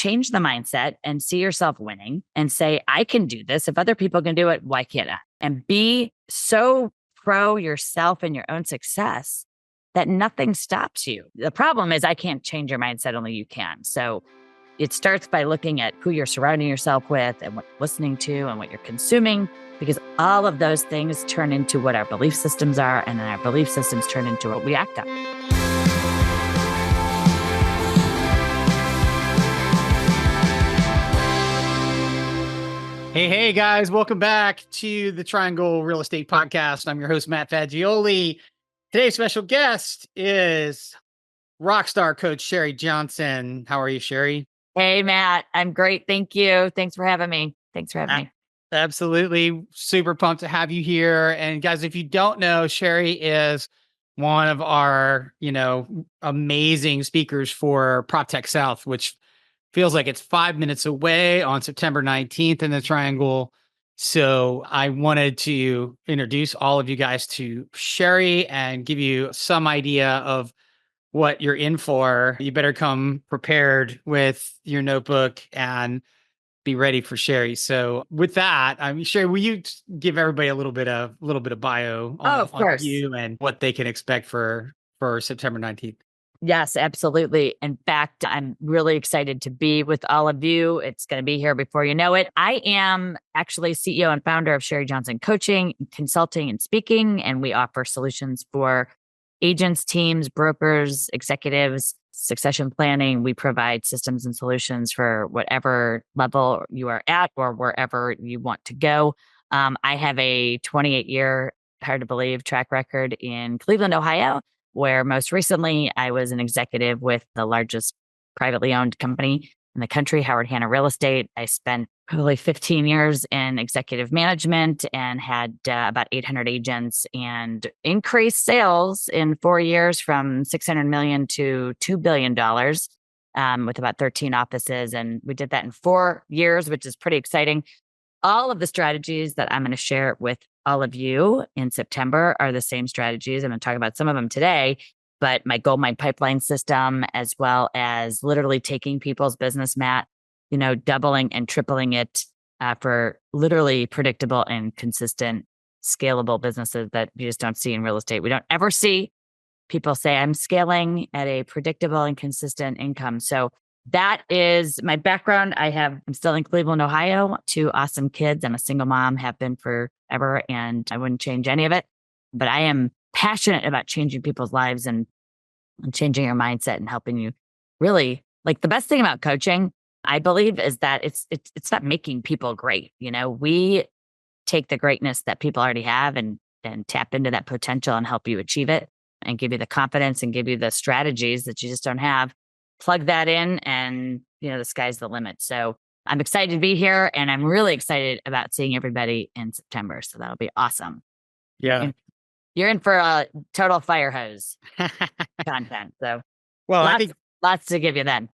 change the mindset and see yourself winning and say, I can do this. If other people can do it, why can't I? And be so pro yourself and your own success that nothing stops you. The problem is I can't change your mindset, only you can. So it starts by looking at who you're surrounding yourself with and what you're listening to and what you're consuming, because all of those things turn into what our belief systems are, and then our belief systems turn into what we act on. Hey, guys, welcome back to the Triangle Real Estate Podcast. I'm your host, Matt Fagioli. Today's special guest is rockstar coach Sherri Johnson. How are you, Sherri? Hey, Matt. I'm great. Thank you. Thanks for having me. Absolutely. Super pumped to have you here. And guys, if you don't know, Sherri is one of our, amazing speakers for PropTech South, which feels like it's 5 minutes away on September 19th in the Triangle. So I wanted to introduce all of you guys to Sherri and give you some idea of what you're in for. You better come prepared with your notebook and be ready for Sherri. So with that, Sherri, will you give everybody a little bit of bio on you and what they can expect for September 19th? Yes, absolutely. In fact, I'm really excited to be with all of you. It's going to be here before you know it. I am actually CEO and founder of Sherri Johnson Coaching, Consulting, and Speaking, and we offer solutions for agents, teams, brokers, executives, succession planning. We provide systems and solutions for whatever level you are at or wherever you want to go. I have a 28-year, hard to believe, track record in Cleveland, Ohio, where most recently I was an executive with the largest privately owned company in the country, Howard Hanna Real Estate. I spent probably 15 years in executive management and had about 800 agents and increased sales in 4 years from $600 million to $2 billion with about 13 offices. And we did that in 4 years, which is pretty exciting. All of the strategies that I'm going to share with all of you in September are the same strategies. I'm going to talk about some of them today, but my Goldmine Pipeline system, as well as literally taking people's business, Matt, doubling and tripling it for literally predictable and consistent, scalable businesses that you just don't see in real estate. We don't ever see people say, I'm scaling at a predictable and consistent income. So that is my background. I'm still in Cleveland, Ohio, 2 awesome kids. I'm a single mom, have been forever, and I wouldn't change any of it. But I am passionate about changing people's lives and changing your mindset and helping you really, like, the best thing about coaching, I believe, is that it's not making people great. We take the greatness that people already have and tap into that potential and help you achieve it and give you the confidence and give you the strategies that you just don't have. Plug that in and, the sky's the limit. So I'm excited to be here, and I'm really excited about seeing everybody in September. So that'll be awesome. Yeah. You're in for a total fire hose content. So I think lots to give you then.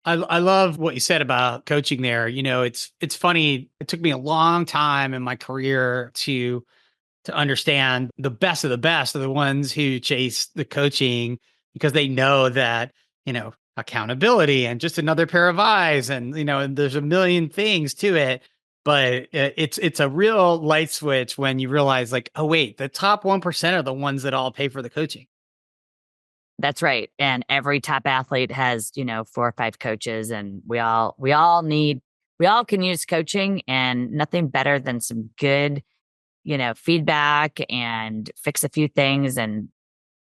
I love what you said about coaching there. It's funny. It took me a long time in my career to understand the best of the ones who chase the coaching because they know that, accountability and just another pair of eyes and there's a million things to it, but it's a real light switch when you realize, like, oh wait, the top 1% are the ones that all pay for the coaching. That's right. And every top athlete has 4 or 5 coaches, and we all can use coaching, and nothing better than some good feedback and fix a few things and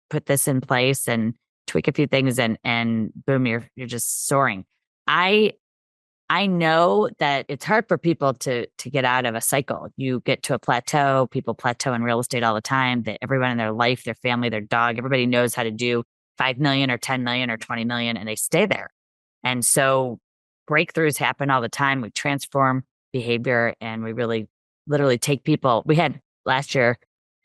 put this in place and tweak a few things and boom, you're just soaring. I know that it's hard for people to get out of a cycle. You get to a plateau. People plateau in real estate all the time. That everyone in their life, their family, their dog, everybody knows how to do 5 million or 10 million or 20 million, and they stay there. And so breakthroughs happen all the time. We transform behavior, and we really literally take people. We had last year,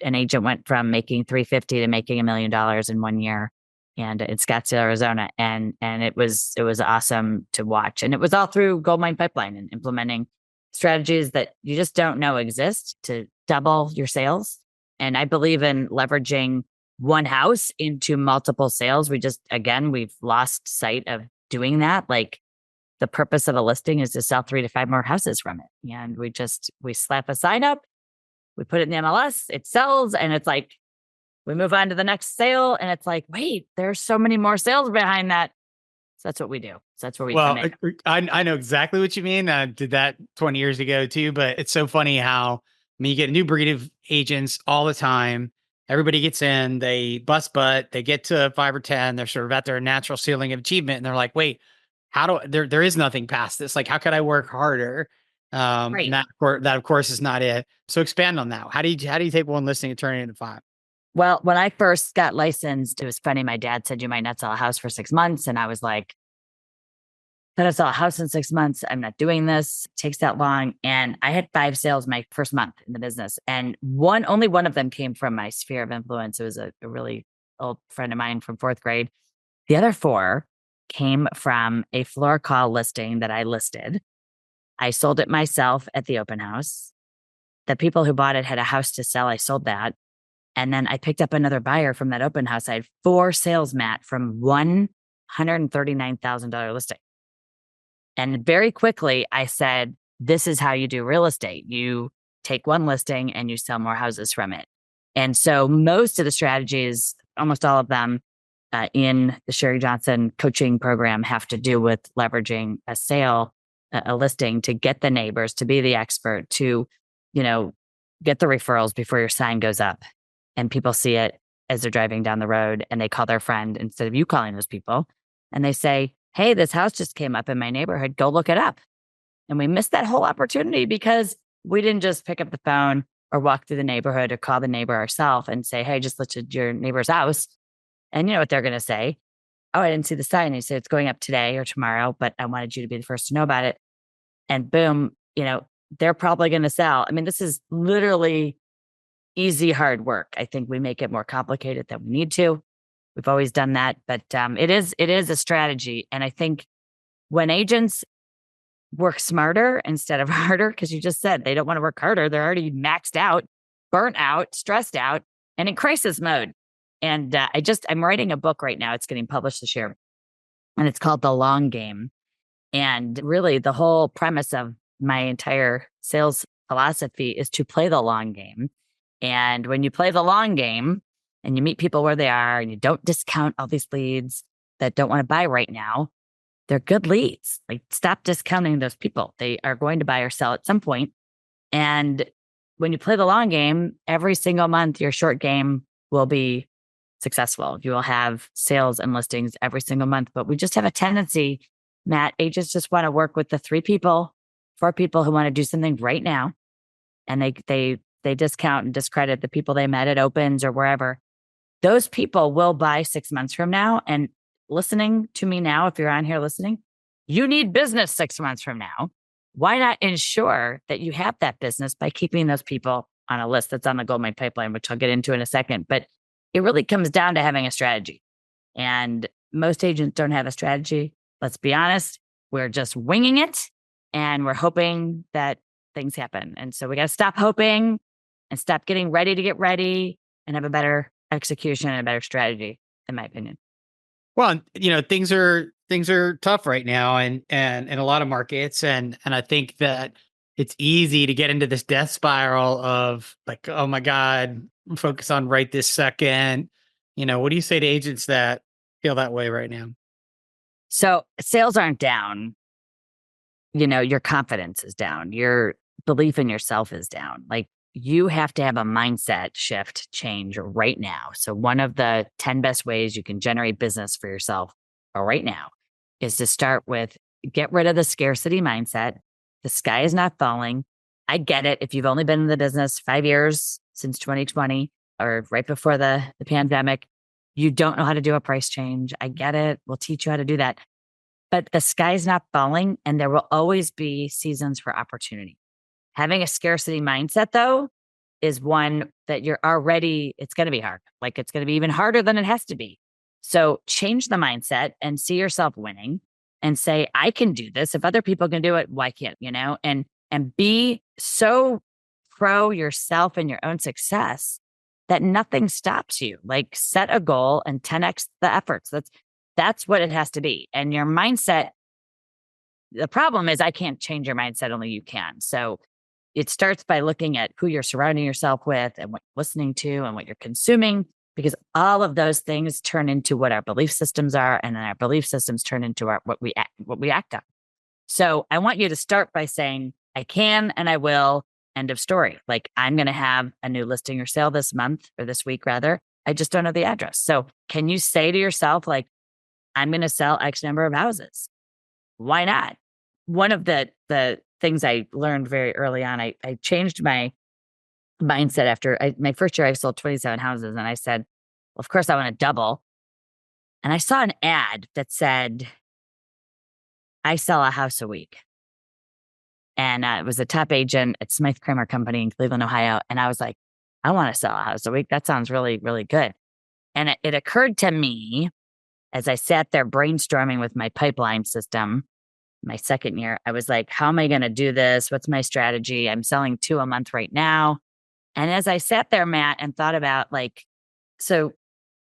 an agent went from making $350 to making $1 million in 1 year, and in Scottsdale, Arizona. And it was awesome to watch. And it was all through Goldmine Pipeline and implementing strategies that you just don't know exist to double your sales. And I believe in leveraging one house into multiple sales. We've lost sight of doing that. Like, the purpose of a listing is to sell 3 to 5 more houses from it. And we slap a sign up, we put it in the MLS, it sells, and it's like, we move on to the next sale. And it's like, wait, there's so many more sales behind that. So that's what we do. So that's where we come in. I know exactly what you mean. I did that 20 years ago too, but it's so funny how, you get a new breed of agents all the time. Everybody gets in, they bust butt, they get to 5 or 10, they're sort of at their natural ceiling of achievement. And they're like, wait, there is nothing past this. Like, how could I work harder? Right. And that of course is not it. So expand on that. How do you take one listing and turn it into 5? Well, when I first got licensed, it was funny. My dad said, you might not sell a house for 6 months. And I was like, but I saw a house in 6 months. I'm not doing this. It takes that long. And I had 5 sales my first month in the business. And only one of them came from my sphere of influence. It was a really old friend of mine from 4th grade. The other 4 came from a floor call listing that I listed. I sold it myself at the open house. The people who bought it had a house to sell. I sold that. And then I picked up another buyer from that open house. I had 4 sales, Matt, from $139,000 listing. And very quickly, I said, this is how you do real estate. You take one listing and you sell more houses from it. And so most of the strategies, almost all of them in the Sherri Johnson coaching program have to do with leveraging a sale, a listing to get the neighbors, to be the expert, to, get the referrals before your sign goes up and people see it as they're driving down the road and they call their friend instead of you calling those people. And they say, hey, this house just came up in my neighborhood. Go look it up. And we missed that whole opportunity because we didn't just pick up the phone or walk through the neighborhood or call the neighbor ourselves and say, hey, just looked at your neighbor's house. And you know what they're going to say? Oh, I didn't see the sign. They say it's going up today or tomorrow, but I wanted you to be the first to know about it. And boom, they're probably going to sell. I mean, this is literally easy, hard work. I think we make it more complicated than we need to. We've always done that, but it is a strategy. And I think when agents work smarter instead of harder, because you just said they don't want to work harder. They're already maxed out, burnt out, stressed out, and in crisis mode. And I'm writing a book right now. It's getting published this year, and it's called The Long Game. And really, the whole premise of my entire sales philosophy is to play the long game. And when you play the long game and you meet people where they are and you don't discount all these leads that don't want to buy right now, they're good leads. Like, stop discounting those people. They are going to buy or sell at some point. And when you play the long game, every single month, your short game will be successful. You will have sales and listings every single month. But we just have a tendency, Matt, agents just want to work with the 3 people, 4 people who want to do something right now. And they discount and discredit the people they met at opens or wherever. Those people will buy 6 months from now. And listening to me now, if you're on here listening, you need business 6 months from now. Why not ensure that you have that business by keeping those people on a list that's on the Goldmine Pipeline, which I'll get into in a second. But it really comes down to having a strategy. And most agents don't have a strategy. Let's be honest. We're just winging it and we're hoping that things happen. And so we got to stop hoping and stop getting ready to get ready and have a better execution and a better strategy, in my opinion. Well, things are tough right now and in a lot of markets. And I think that it's easy to get into this death spiral of like, oh my God, focus on right this second. What do you say to agents that feel that way right now? So sales aren't down. Your confidence is down. Your belief in yourself is down. Like, you have to have a mindset shift change right now. So one of the 10 best ways you can generate business for yourself right now is to start with, get rid of the scarcity mindset. The sky is not falling. I get it. If you've only been in the business 5 years since 2020 or right before the pandemic, you don't know how to do a price change. I get it. We'll teach you how to do that. But the sky is not falling and there will always be seasons for opportunity. Having a scarcity mindset, though, is one that it's going to be hard. Like, it's going to be even harder than it has to be. So change the mindset and see yourself winning and say, I can do this. If other people can do it, why can't, and be so pro yourself and your own success that nothing stops you. Like, set a goal and 10x the efforts. That's what it has to be. And your mindset the problem is I can't change your mindset, only you can. So it starts by looking at who you're surrounding yourself with and what you're listening to and what you're consuming, because all of those things turn into what our belief systems are, and then our belief systems turn into what we act on. So I want you to start by saying, I can and I will, end of story. Like, I'm going to have a new listing or sale this month, or this week rather. I just don't know the address. So can you say to yourself, like, I'm going to sell X number of houses? Why not? One of the things I learned very early on, I changed my mindset after my first year. I sold 27 houses, and I said, well, of course I want to double. And I saw an ad that said, I sell a house a week. And it was a top agent at Smythe Kramer Company in Cleveland, Ohio. And I was like, I want to sell a house a week. That sounds really, really good. And it occurred to me as I sat there brainstorming with my pipeline system, my second year, I was like, how am I going to do this? What's my strategy? I'm selling 2 a month right now. And as I sat there, Matt, and thought about, like, so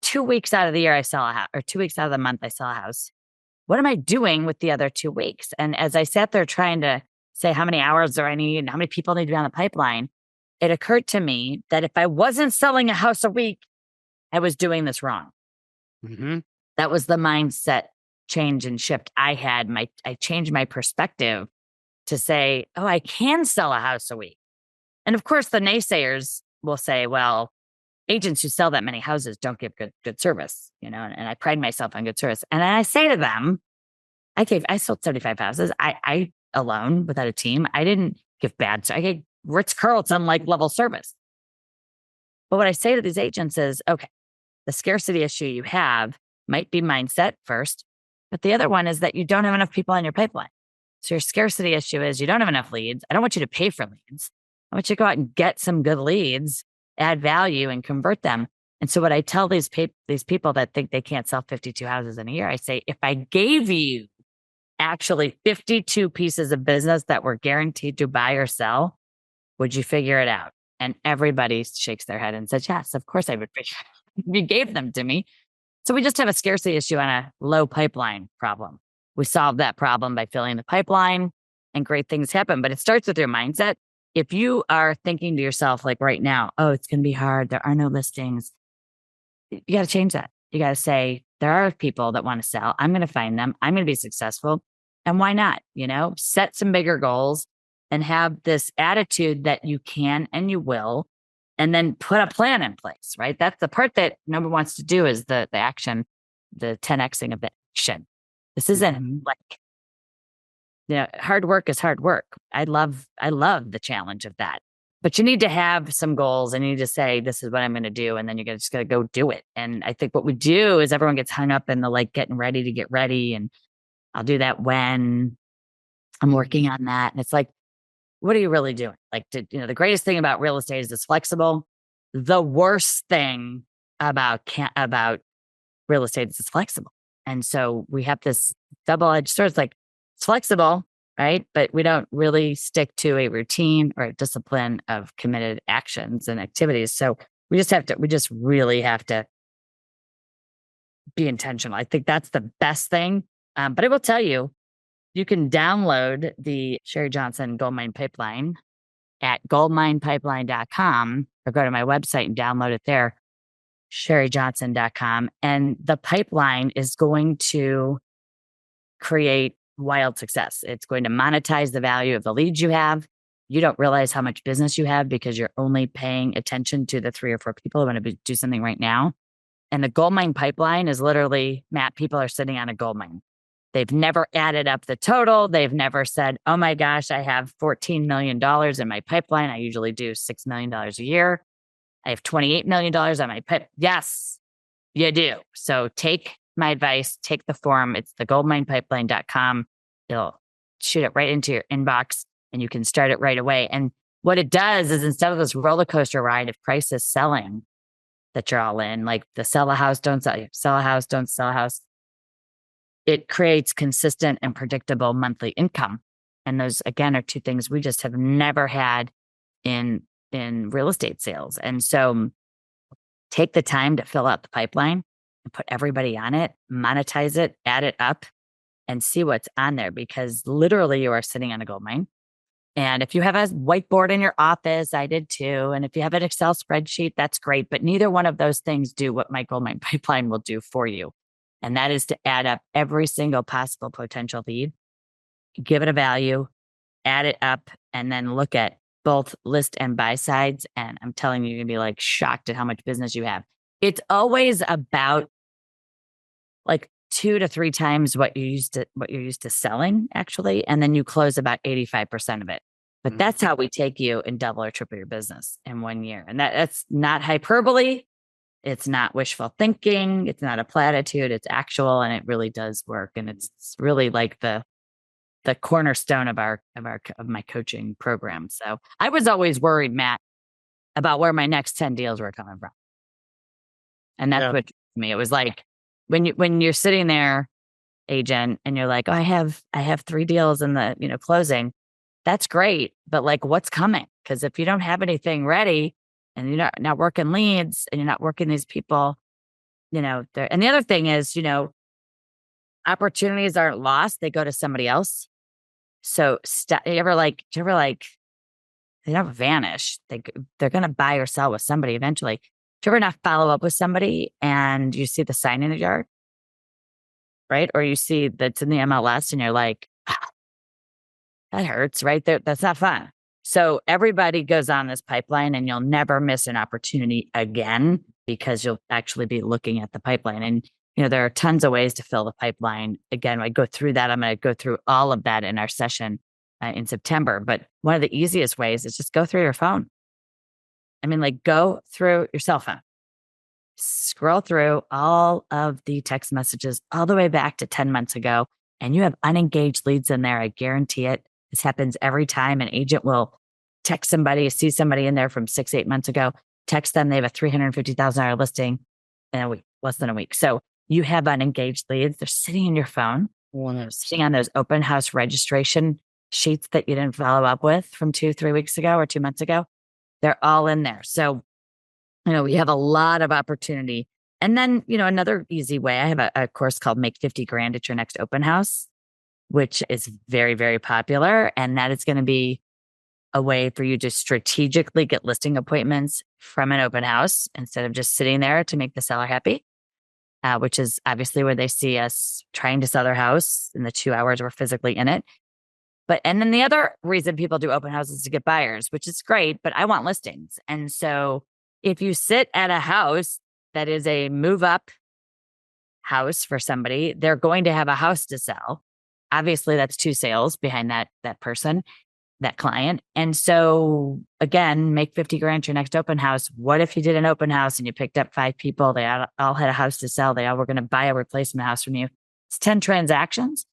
2 weeks out of the year, I sell a house, or 2 weeks out of the month, I sell a house. What am I doing with the other 2 weeks? And as I sat there trying to say, how many hours do I need and how many people need to be on the pipeline, it occurred to me that if I wasn't selling a house a week, I was doing this wrong. Mm-hmm. That was the mindset change and shift I had. I changed my perspective to say, oh, I can sell a house a week. And of course, the naysayers will say, well, agents who sell that many houses don't give good service, and I pride myself on good service. And I say to them, I sold 75 houses. I alone, without a team. I didn't give bad. I gave Ritz-Carlton like level service. But what I say to these agents is, okay, the scarcity issue you have might be mindset first, but the other one is that you don't have enough people on your pipeline. So your scarcity issue is you don't have enough leads. I don't want you to pay for leads. I want you to go out and get some good leads, add value, and convert them. And so what I tell these people that think they can't sell 52 houses in a year, I say, if I gave you actually 52 pieces of business that were guaranteed to buy or sell, would you figure it out? And everybody shakes their head and says, yes, of course I would figure it out. You gave them to me. So we just have a scarcity issue on a low pipeline problem. We solve that problem by filling the pipeline, and great things happen. But it starts with your mindset. If you are thinking to yourself, like right now, oh, it's going to be hard, there are no listings, you got to change that. You got to say, there are people that want to sell. I'm going to find them. I'm going to be successful. And why not? Set some bigger goals and have this attitude that you can and you will, and then put a plan in place, right? That's the part that nobody wants to do, is the action, the 10Xing of the action. This isn't like, hard work is hard work. I love the challenge of that. But you need to have some goals, and you need to say, this is what I'm going to do. And then you're just going to go do it. And I think what we do is everyone gets hung up in the getting ready to get ready. And I'll do that when I'm working on that. And it's like, what are you really doing? The greatest thing about real estate is it's flexible. The worst thing about real estate is it's flexible. And so we have this double-edged sword. It's like, it's flexible, right? But we don't really stick to a routine or a discipline of committed actions and activities. So we just really have to be intentional. I think that's the best thing. But I will tell you, you can download the Sherri Johnson Goldmine Pipeline at goldminepipeline.com, or go to my website and download it there, sherrijohnson.com. And the pipeline is going to create wild success. It's going to monetize the value of the leads you have. You don't realize how much business you have because you're only paying attention to the 3 or 4 people who want to do something right now. And the Goldmine Pipeline is literally, Matt, people are sitting on a gold mine. They've never added up the total. They've never said, oh my gosh, I have $14 million in my pipeline. I usually do $6 million a year. I have $28 million on my pipe. Yes, you do. So take my advice, take the form. It's the goldminepipeline.com. It'll shoot it right into your inbox, and you can start it right away. And what it does is, instead of this roller coaster ride of price is selling that you're all in, like the sell a house, don't sell a house, don't sell a house, it creates consistent and predictable monthly income. And those, again, are 2 things we just have never had in real estate sales. And so take the time to fill out the pipeline and put everybody on it, monetize it, add it up. and see what's on there, because literally you are sitting on a gold mine. And if you have a whiteboard in your office, I did too. And if you have an Excel spreadsheet, that's great. But neither one of those things do what my Goldmine pipeline will do for you. And that is to add up every single possible potential lead, give it a value, add it up, and then look at both list and buy sides. And I'm telling you, you're going to be like shocked at how much business you have. It's always about like 2 to 3 times what you're used to selling, actually. And then you close about 85% of it. But that's how we take you and double or triple your business in 1 year. And that's not hyperbole. It's not wishful thinking. It's not a platitude. It's actual, and it really does work. And it's really like the cornerstone of my coaching program. So I was always worried, Matt, about where my next 10 deals were coming from. And that's what me. It was like when you're sitting there, agent, and you're like, oh, I have 3 deals in the closing. That's great, but like, what's coming? Because if you don't have anything ready, and you're not working leads, and you're not working these people, and the other thing is, opportunities aren't lost; they go to somebody else. So, they never vanish. They're going to buy or sell with somebody eventually. Do you ever not follow up with somebody and you see the sign in the yard, right? Or you see that's in the MLS and you're like, that hurts, right? That's not fun. So everybody goes on this pipeline, and you'll never miss an opportunity again, because you'll actually be looking at the pipeline. And, there are tons of ways to fill the pipeline. Again, I go through that. I'm going to go through all of that in our session in September. But one of the easiest ways is just go through your phone. I mean, like, go through your cell phone, scroll through all of the text messages all the way back to 10 months ago, and you have unengaged leads in there. I guarantee it. This happens every time. An agent will text somebody, see somebody in there from 6-8 months ago, text them. They have a $350,000 listing in a week, less than a week. So you have unengaged leads. They're sitting in your phone. They're sitting on those open house registration sheets that you didn't follow up with from 2-3 weeks ago or 2 months ago. They're all in there. So, we have a lot of opportunity. And then, another easy way, I have a course called Make 50 Grand at Your Next Open House, which is very, very popular. And that is going to be a way for you to strategically get listing appointments from an open house instead of just sitting there to make the seller happy, which is obviously where they see us trying to sell their house in the 2 hours we're physically in it. And then the other reason people do open houses is to get buyers, which is great, but I want listings. And so if you sit at a house that is a move up house for somebody, they're going to have a house to sell. Obviously, that's 2 sales behind that person, that client. And so again, make 50 grand your next open house. What if you did an open house and you picked up 5 people? They all had a house to sell. They all were going to buy a replacement house from you. It's 10 transactions.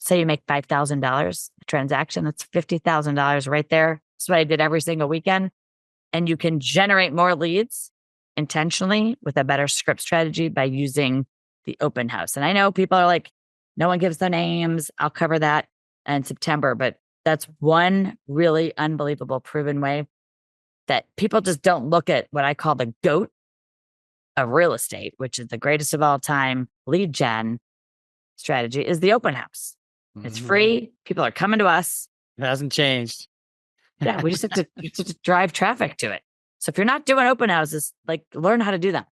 Say you make $5,000 a transaction. That's $50,000 right there. That's what I did every single weekend. And you can generate more leads intentionally with a better script strategy by using the open house. And I know people are like, no one gives their names. I'll cover that in September. But that's one really unbelievable proven way that people just don't look at what I call the GOAT of real estate, which is the greatest of all time lead gen strategy, is the open house. It's free. People are coming to us. It hasn't changed. Yeah, we just have to drive traffic to it. So if you're not doing open houses, like, learn how to do them.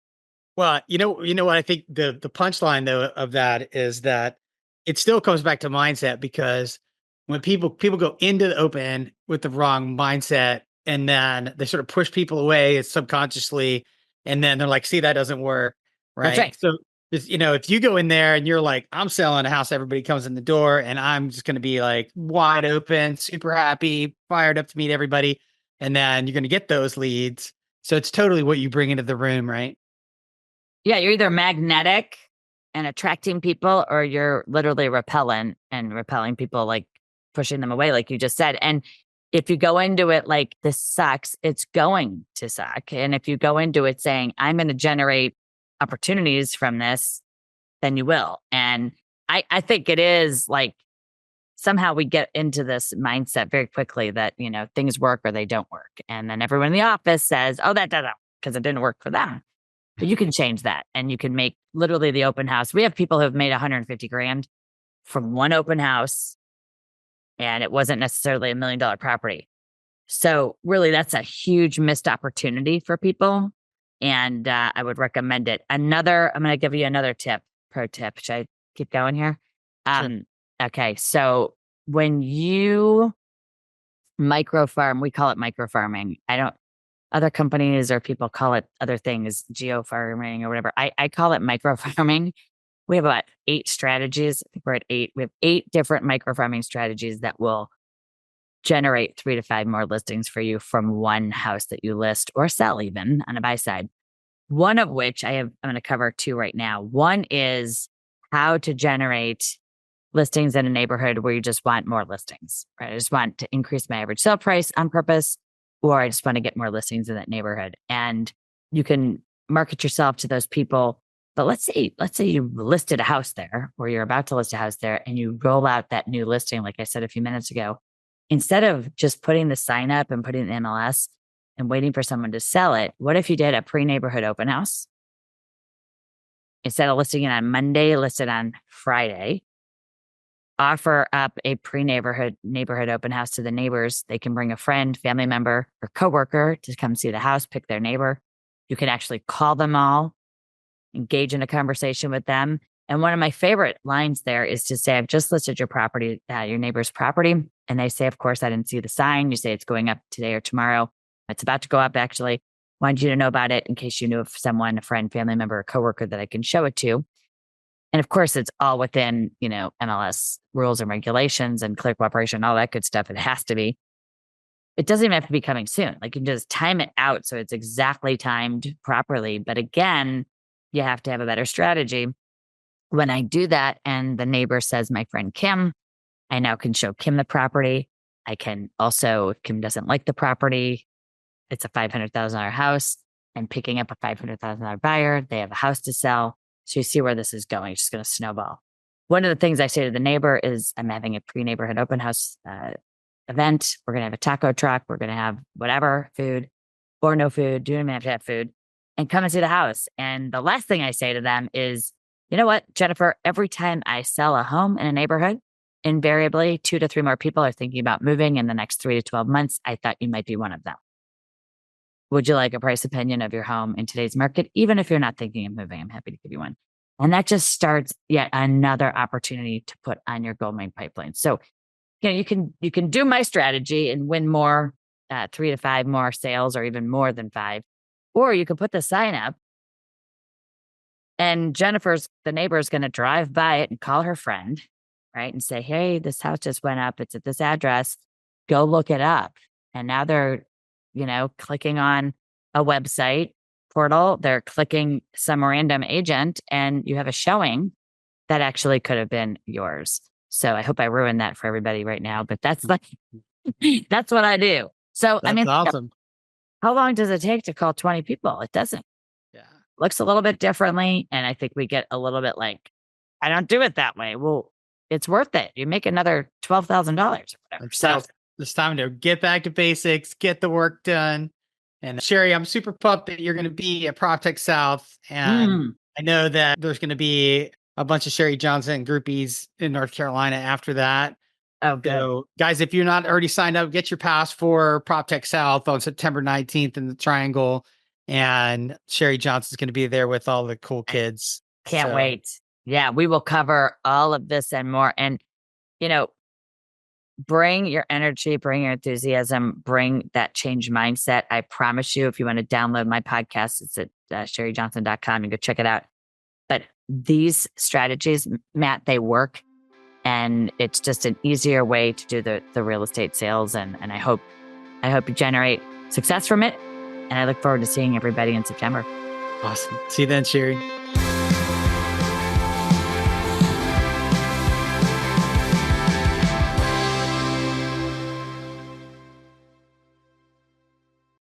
Well, you know what I think the punchline though of that is that it still comes back to mindset, because when people go into the open with the wrong mindset, and then they sort of push people away subconsciously, and then they're like, see, that doesn't work. Right. That's right. So, if you go in there and you're like, I'm selling a house, everybody comes in the door, and I'm just going to be like wide open, super happy, fired up to meet everybody. And then you're going to get those leads. So it's totally what you bring into the room, right? Yeah, you're either magnetic and attracting people, or you're literally repellent and repelling people, like pushing them away, like you just said. And if you go into it like, this sucks, it's going to suck. And if you go into it saying, I'm going to generate opportunities from this, then you will. And I think it is like, somehow we get into this mindset very quickly that, things work or they don't work. And then everyone in the office says, oh, that doesn't, because it didn't work for them. But you can change that, and you can make literally the open house. We have people who have made 150 grand from one open house, and it wasn't necessarily $1 million property. So really, that's a huge missed opportunity for people. And I would recommend it. I'm going to give you another pro tip. Should I keep going here? Sure. Okay. So when you microfarm, we call it microfarming. Other companies or people call it other things, geofarming or whatever. I call it microfarming. We have about 8 strategies. I think we're at 8. We have 8 different microfarming strategies that will generate 3 to 5 more listings for you from one house that you list or sell even on a buy side. One of which I'm going to cover 2 right now. One is how to generate listings in a neighborhood where you just want more listings, right? I just want to increase my average sale price on purpose, or I just want to get more listings in that neighborhood. And you can market yourself to those people. But let's say you listed a house there, or you're about to list a house there, and you roll out that new listing, like I said a few minutes ago. Instead of just putting the sign up and putting the MLS and waiting for someone to sell it, what if you did a pre-neighborhood open house? Instead of listing it on Monday, list it on Friday. Offer up a neighborhood open house to the neighbors. They can bring a friend, family member, or coworker to come see the house, pick their neighbor. You can actually call them all, engage in a conversation with them. And one of my favorite lines there is to say, I've just listed your property, your neighbor's property. And they say, of course, I didn't see the sign. You say it's going up today or tomorrow. It's about to go up, actually. Wanted you to know about it in case you knew of someone, a friend, family member, or coworker that I can show it to. And of course, it's all within, MLS rules and regulations and clear cooperation, all that good stuff. It has to be. It doesn't even have to be coming soon. Like, you can just time it out so it's exactly timed properly. But again, you have to have a better strategy. When I do that and the neighbor says, my friend Kim, I now can show Kim the property. I can also, if Kim doesn't like the property, it's a $500,000 house. I'm picking up a $500,000 buyer. They have a house to sell. So you see where this is going. It's just going to snowball. One of the things I say to the neighbor is, I'm having a pre-neighborhood open house event. We're going to have a taco truck. We're going to have whatever, food or no food. Do you even have to have food? And come and see the house. And the last thing I say to them is, you know what, Jennifer, every time I sell a home in a neighborhood, invariably 2 to 3 more people are thinking about moving in the next 3 to 12 months. I thought you might be one of them. Would you like a price opinion of your home in today's market? Even if you're not thinking of moving, I'm happy to give you one. And that just starts yet another opportunity to put on your Goldmine pipeline. So, you can do my strategy and win more, 3 to 5 more sales, or even more than 5. Or you could put the sign up, and the neighbor is going to drive by it and call her friend, right? And say, hey, this house just went up. It's at this address. Go look it up. And now they're, clicking on a website portal. They're clicking some random agent, and you have a showing that actually could have been yours. So I hope I ruined that for everybody right now, but that's what I do. So, That's awesome. How long does it take to call 20 people? It doesn't. Yeah. Looks a little bit differently. And I think we get a little bit like, I don't do it that way. Well, it's worth it. You make another $12,000 or whatever. So it's time to get back to basics, get the work done. And Sherri, I'm super pumped that you're going to be at PropTech South. And I know that there's going to be a bunch of Sherri Johnson groupies in North Carolina after that. Oh, good. So, guys, if you're not already signed up, get your pass for PropTech South on September 19th in the Triangle. And Sherri Johnson's going to be there with all the cool kids. Can't wait. Yeah, we will cover all of this and more. And, bring your energy, bring your enthusiasm, bring that change mindset. I promise you, if you want to download my podcast, it's at sherrijohnson.com. You can check it out. But these strategies, Matt, they work. And it's just an easier way to do the real estate sales. And I hope you generate success from it. And I look forward to seeing everybody in September. Awesome. See you then, Sherri.